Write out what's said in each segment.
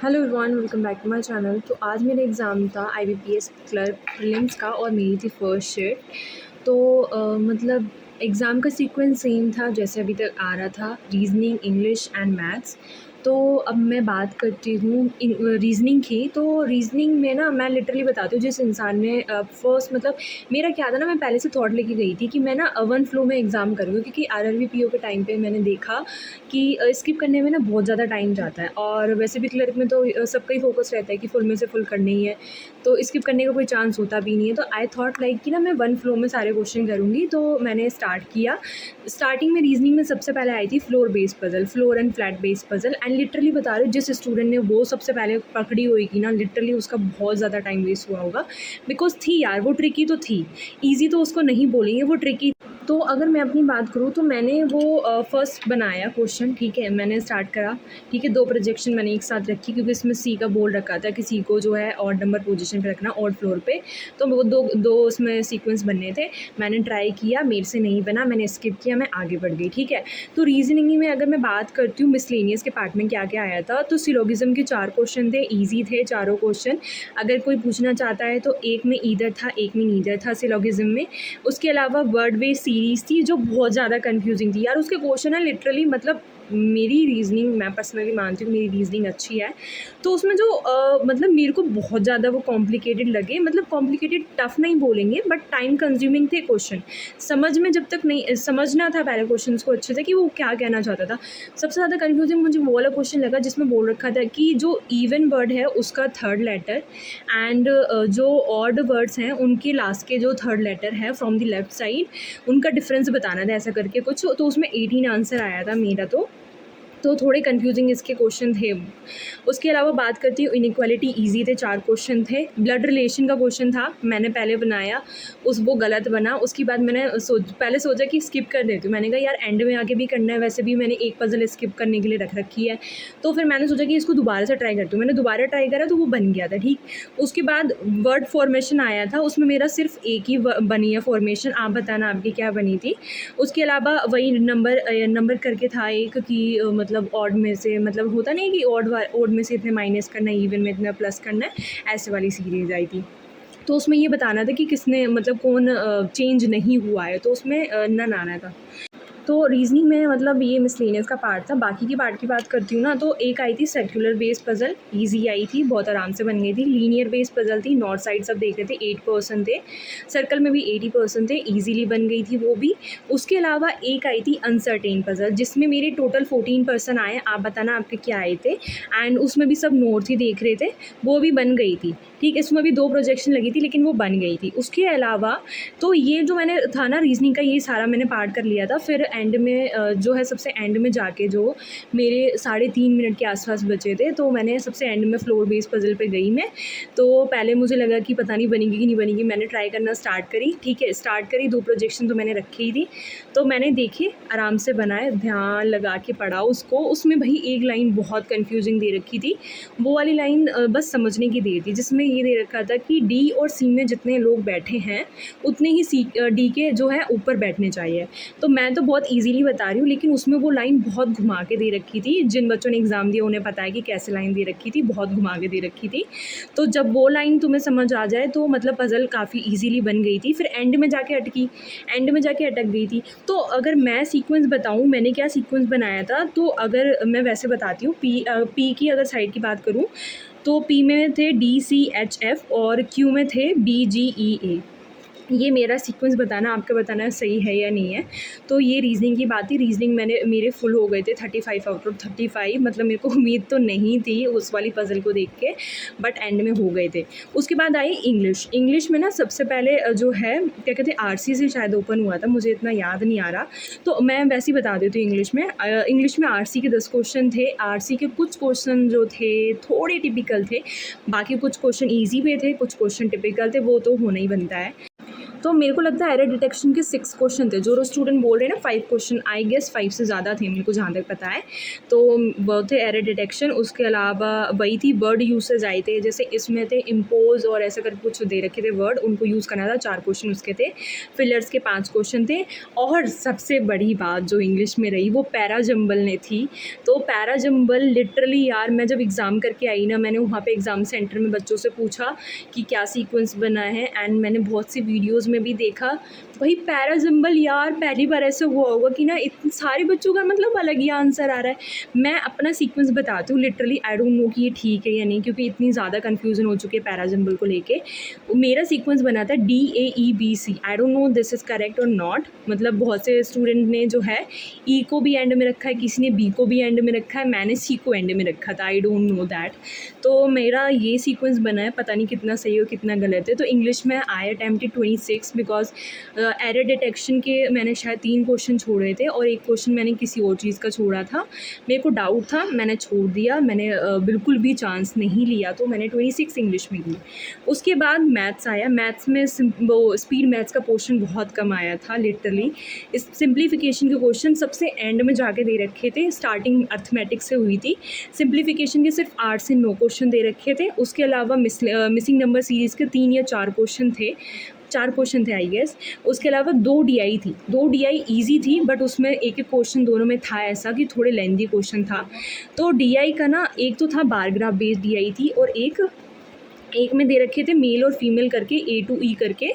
Hello everyone, welcome back to my channel. तो आज मेरा एग्ज़ाम था आईबीपीएस क्लर्क प्रीलिम्स का और मेरी थी फर्स्ट शिफ्ट। तो मतलब एग्ज़ाम का सीक्वेंस सेम था जैसे अभी तक आ रहा था, रीज़निंग, इंग्लिश एंड मैथ्स। तो अब मैं बात करती हूँ रीज़निंग की। तो रीज़निंग में ना मैं लिटरली बताती हूँ, जिस इंसान ने फर्स्ट मतलब मेरा क्या था ना, मैं पहले से थॉट लेके गई थी कि मैं ना वन फ्लो में एग्ज़ाम करूँगी, क्योंकि आरआरबी पीओ के टाइम पे मैंने देखा कि स्किप करने में ना बहुत ज़्यादा टाइम जाता है। और वैसे भी क्लर्क में तो सबका ही फोकस रहता है कि फुल में से फुल करनी ही है, तो स्किप करने का कोई चांस होता भी नहीं है। तो आई थॉट लाइक कि ना मैं वन फ्लो में सारे क्वेश्चन करूँगी। तो मैंने स्टार्ट किया। स्टार्टिंग में रीजनिंग में सबसे पहले आई थी floor based puzzle, floor and flat based puzzle. And literally बता रही हूँ, जिस स्टूडेंट ने वो सबसे पहले पकड़ी होगी ना, लिटरली उसका बहुत ज़्यादा टाइम वेस्ट हुआ होगा। बिकॉज थी यार, वो ट्रिकी तो थी, ईजी तो उसको नहीं बोलेंगे, वो ट्रिकी। तो अगर मैं अपनी बात करूँ तो मैंने वो फर्स्ट बनाया क्वेश्चन, ठीक है, मैंने स्टार्ट करा। ठीक है, 2 प्रोजेक्शन मैंने एक साथ रखी, क्योंकि इसमें सी का बोल रखा था कि सी को जो है ऑड नंबर पोजीशन पे रखना, ऑड फ्लोर पे। तो वो दो दो उसमें सीक्वेंस बनने थे। मैंने ट्राई किया, मेरे से नहीं बना, मैंने स्किप किया, मैं आगे बढ़ गई। ठीक है। तो रीजनिंग में अगर मैं बात करती हूँ मिसलेनियस के पार्ट में क्या क्या आया था, तो सिलोगिज्म के 4 क्वेश्चन थे, ईजी थे चारों क्वेश्चन। अगर कोई पूछना चाहता है तो एक में ईदर था, एक में नीदर था सिलोगिज्म में। उसके अलावा वर्ड बेस्ड सीरीज़ थी जो बहुत ज़्यादा कन्फ्यूजिंग थी यार। उसके क्वेश्चन है लिटरली, मतलब मेरी रीजनिंग, मैं पर्सनली मानती हूँ मेरी रीजनिंग अच्छी है, तो उसमें जो मतलब मेरे को बहुत ज़्यादा वो कॉम्प्लिकेटेड लगे। मतलब कॉम्प्लिकेटेड टफ नहीं बोलेंगे, बट टाइम कंज्यूमिंग थे क्वेश्चन। समझ में जब तक नहीं समझना था पहले क्वेश्चन को अच्छे से कि वो क्या कहना चाहता था। सबसे ज़्यादा कन्फ्यूजिंग मुझे वो वाला क्वेश्चन लगा जिसमें बोल रखा था कि जो इवन वर्ड है उसका थर्ड लेटर, एंड जो ऑड वर्ड्स हैं उनके लास्ट के जो थर्ड लेटर है फ्रॉम द लेफ्ट साइड, उनका डिफरेंस बताना था, ऐसा करके कुछ। तो उसमें 18 आंसर आया था मेरा। तो थोड़े कन्फ्यूजिंग इसके क्वेश्चन थे। उसके अलावा बात करती हूँ इनइक्वालिटी, ईजी थे, 4 क्वेश्चन थे। ब्लड रिलेशन का क्वेश्चन था, मैंने पहले बनाया, वो गलत बना। उसके बाद मैंने पहले सोचा कि स्किप कर देती हूँ, मैंने कहा यार एंड में आके भी करना है, वैसे भी मैंने एक पजल स्किप करने के लिए रख रखी है। तो फिर मैंने सोचा कि इसको दोबारा से ट्राई करती हूँ, मैंने दोबारा ट्राई करा तो वो बन गया था। ठीक। उसके बाद वर्ड फॉर्मेशन आया था, उसमें मेरा सिर्फ एक ही बनी है फॉर्मेशन, आप बताना आपकी क्या बनी थी। उसके अलावा वही नंबर करके था एक कि मतलब ऑड में से, मतलब होता नहीं कि ऑड में से इतने माइनस करना है, इवन में इतना प्लस करना है, ऐसे वाली सीरीज आई थी। तो उसमें ये बताना था कि किसने, मतलब कौन चेंज नहीं हुआ है, तो उसमें नन आना था। तो रीजनिंग में मतलब ये मिसलेनियस का पार्ट था। बाकी की पार्ट की बात करती हूँ ना, तो एक आई थी circular based puzzle, easy I थी, बहुत आराम से बन गई थी। लीनियर बेस्ड पजल थी, नॉर्थ साइड सब देख रहे थे, 8% थे। सर्कल में भी 80% थे, ईजीली बन गई थी वो भी। उसके अलावा एक आई थी अनसर्टेन पजल, जिसमें मेरे टोटल 14% आए, आप बताना आपके क्या आए थे। एंड उसमें भी सब नॉर्थ ही देख रहे थे, वो भी बन गई थी। ठीक, इसमें भी 2 प्रोजेक्शन लगी थी, लेकिन वो बन गई थी। उसके अलावा तो ये जो मैंने था ना रीजनिंग का, ये सारा मैंने पार्ट कर लिया था। फिर एंड में जो है सबसे एंड में जाके जो मेरे 3.5 मिनट के आसपास बचे थे, तो मैंने सबसे एंड में फ्लोर बेस पजल पे गई मैं। तो पहले मुझे लगा कि पता नहीं बनेगी कि नहीं बनेगी, मैंने ट्राई करना स्टार्ट करी। ठीक है, स्टार्ट करी, 2 प्रोजेक्शन तो मैंने रखी ही थी, तो मैंने देखे, आराम से बनाए, ध्यान लगा के पढ़ा उसको। उसमें भाई एक लाइन बहुत कन्फ्यूजिंग दे रखी थी, वो वाली लाइन बस समझने की दे थी, जिसमें ये दे रखा था कि डी और सी में जितने लोग बैठे हैं उतने ही सी डी के जो है ऊपर बैठने चाहिए। तो मैं तो बहुत इजीली बता रही हूँ, लेकिन उसमें वो लाइन बहुत घुमा के दे रखी थी। जिन बच्चों ने एग्ज़ाम दिया उन्हें पता है कि कैसे लाइन दे रखी थी, बहुत घुमा के दे रखी थी। तो जब वो लाइन तुम्हें समझ आ जाए तो मतलब पज़ल काफ़ी ईजीली बन गई थी। फिर एंड में जाके अटकी, एंड में जाके अटक गई थी। तो अगर मैं सीक्वेंस बताऊँ मैंने क्या सीक्वेंस बनाया था, तो अगर मैं वैसे बताती हूँ, पी की अगर साइड की बात करूँ तो पी में थे DCHF और क्यू में थे BGEA। ये मेरा सीक्वेंस बताना, आपका बताना सही है या नहीं है। तो ये रीजनिंग की बात थी। रीजनिंग मेरे फुल हो गए थे 35 आउट ऑफ 35, मतलब मेरे को उम्मीद तो नहीं थी उस वाली पजल को देख के, बट एंड में हो गए थे। उसके बाद आई इंग्लिश। इंग्लिश में ना सबसे पहले जो है क्या कहते हैं, आरसी से शायद ओपन हुआ था, मुझे इतना याद नहीं आ रहा, तो मैं वैसे ही बता देती हूँ। इंग्लिश में आरसी के 10 क्वेश्चन थे। आरसी के कुछ क्वेश्चन जो थे थोड़े टिपिकल थे, बाकी कुछ क्वेश्चन ईजी भी थे, कुछ क्वेश्चन टिपिकल थे, वो तो होना ही बनता है। तो मेरे को लगता है एरर डिटेक्शन के 6 क्वेश्चन थे, जो स्टूडेंट बोल रहे हैं ना 5 क्वेश्चन, आई गेस 5 से ज़्यादा थे मेरे को जहाँ तक पता है। तो वो थे एरर डिटेक्शन, उसके अलावा वही थी वर्ड यूसेज आए थे, जैसे इसमें थे इम्पोज और ऐसा कर कुछ दे रखे थे वर्ड, उनको यूज़ करना था, 4 क्वेश्चन उसके थे। फिलर्स के 5 क्वेश्चन थे। और सबसे बड़ी बात जो इंग्लिश में रही वो पैराजम्बल ने थी। तो पैराजम्बल लिटरली यार, मैं जब एग्ज़ाम करके आई ना, मैंने वहाँ पे एग्ज़ाम सेंटर में बच्चों से पूछा कि क्या सीक्वेंस बना है, एंड मैंने बहुत सी वीडियोस में भी देखा वही पैराजम्बल। यार पहली बार ऐसा हुआ होगा कि ना इतने सारे बच्चों का मतलब अलग ही आंसर आ रहा है। मैं अपना सीक्वेंस बताती हूँ, लिटरली आई डोंट नो कि ये ठीक है या नहीं, क्योंकि इतनी ज़्यादा कन्फ्यूज़न हो चुकी है पैराजम्बल को लेके। मेरा सीक्वेंस बना था DAEBC। I don't know this is correct और नॉट, मतलब बहुत से स्टूडेंट ने जो है ई को भी एंड में रखा है, किसी ने बी को भी एंड में रखा है, मैंने सी को एंड में रखा था। I don't know that. तो मेरा ये सीक्वेंस बना है, पता नहीं कितना सही और कितना गलत है। तो इंग्लिश में आई अटेम्प्टेड 26 बिकॉज एरर डिटेक्शन के मैंने शायद 3 क्वेश्चन छोड़े थे और एक क्वेश्चन मैंने किसी और चीज़ का छोड़ा था। मेरे को डाउट था, मैंने छोड़ दिया, मैंने बिल्कुल भी चांस नहीं लिया, तो मैंने 26 इंग्लिश में ली। उसके बाद मैथ्स आया। मैथ्स में वो स्पीड मैथ्स का पोर्शन बहुत कम आया था लिटरली। इस सिंप्लीफिकेशन के क्वेश्चन सबसे एंड में जाके दे रखे थे, स्टार्टिंग अर्थमेटिक से हुई थी। सिंप्लीफिकेशन के सिर्फ 8 से 9 क्वेश्चन दे रखे थे। उसके अलावा मिसिंग नंबर सीरीज़ के 3 या 4 क्वेश्चन थे, 4 क्वेश्चन थे आई गेस। उसके अलावा 2 DI थी। 2 DI ईजी थी, बट उसमें एक एक क्वेश्चन दोनों में था ऐसा कि थोड़े लेंदी क्वेश्चन था। तो DI का ना, एक तो था बार ग्राफ बेस्ड DI थी, और एक में दे रखे थे मेल और फीमेल करके A to E करके,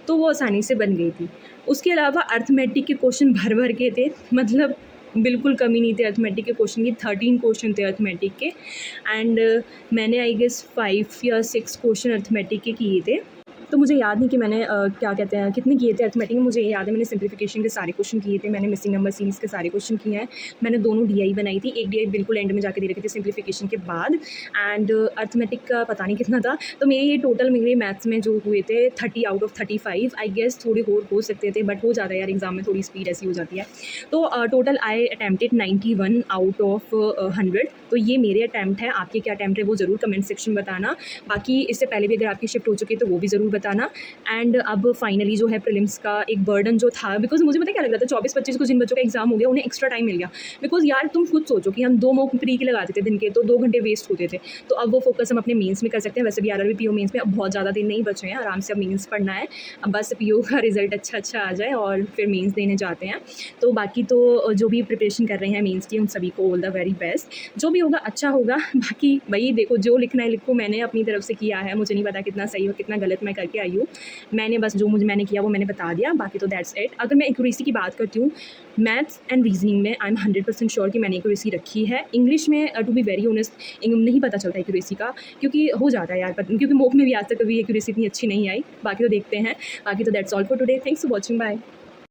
तो वो आसानी से बन गई थी। उसके अलावा अर्थमेटिक के क्वेश्चन भर भर के थे, मतलब बिल्कुल कमी नहीं थी अर्थमेटिक के क्वेश्चन की। 13 क्वेश्चन थे अर्थमेटिक के, एंड मैंने आई गेस 5 या 6 क्वेश्चन अर्थमेटिक के किए थे। तो मुझे याद नहीं कि मैंने क्या कहते हैं कितने किए थे अर्थमेटिक में। मुझे याद है मैंने सिंप्लीफिकेशन के सारे क्वेश्चन किए थे, मैंने मिसिंग नंबर सीरीज़ के सारे क्वेश्चन किए हैं, मैंने दोनों DI बनाई थी। एक DI बिल्कुल एंड में जाके दे रखी थी सिंप्लीफिकेशन के बाद, एंड अर्थमेटिक का पता नहीं कितना था। तो मेरे ये टोटल मेरे मैथ्स में जो हुए थे 30 आउट ऑफ 35। आई गेस थोड़े और हो सकते थे, बट हो जाता है यार एग्ज़ाम में, थोड़ी स्पीड ऐसी हो जाती है। तो total I attempted 91 out of 100। तो ये मेरे अटैम्प्ट है। आपके क्या अटैम्प्ट है वो ज़रूर कमेंट सेक्शन में बताना। बाकी इससे पहले भी अगर आपकी शिफ्ट हो चुकी है तो वो भी ज़रूर बताना। एंड अब फाइनली जो है प्रीलिम्स का एक बर्डन जो था, बिकॉज मुझे पता क्या लग रहा था, 24-25 को जिन बच्चों का एग्जाम हो गया उन्हें एक्स्ट्रा टाइम मिल गया। बिकॉज यार तुम खुद सोचो कि हम 2 मॉक प्री के लगाते थे दिन के, तो 2 घंटे वेस्ट होते थे। तो अब वो फोकस हम अपने मेंस में कर सकते हैं। वैसे भी RRB PO मेंस में अब बहुत ज़्यादा दिन नहीं बचे हैं, आराम से अब मेंस पढ़ना है। अब बस PO का रिजल्ट अच्छा आ जाए और फिर मेंस देने जाते हैं। तो बाकी तो जो भी प्रिपरेशन कर रहे हैं मेंस की, उन सभी को ऑल द वेरी बेस्ट। जो भी होगा अच्छा होगा। बाकी वही देखो, जो लिखना है लिखो, मैंने अपनी तरफ से किया है, मुझे नहीं पता कितना सही हो कितना गलत मैं करके आई हूँ। मैंने बस जो मैंने किया वो मैंने बता दिया, बाकी तो दैट्स इट। अगर मैं एक्यूरेसी की बात करती हूँ, मैथ्स एंड रीजनिंग में आई एम 100% श्योर कि मैंने एक्यूरेसी रखी है। इंग्लिश में टू बी वेरी ऑनेस्ट नहीं पता चलता एक्यूरेसी का, क्योंकि हो जाता है यार, क्योंकि मॉक में भी आज तक कभी एक्यूरेसी इतनी अच्छी नहीं आई। बाकी तो देखते हैं। बाकी तो that's all for today. Thanks for watching, bye.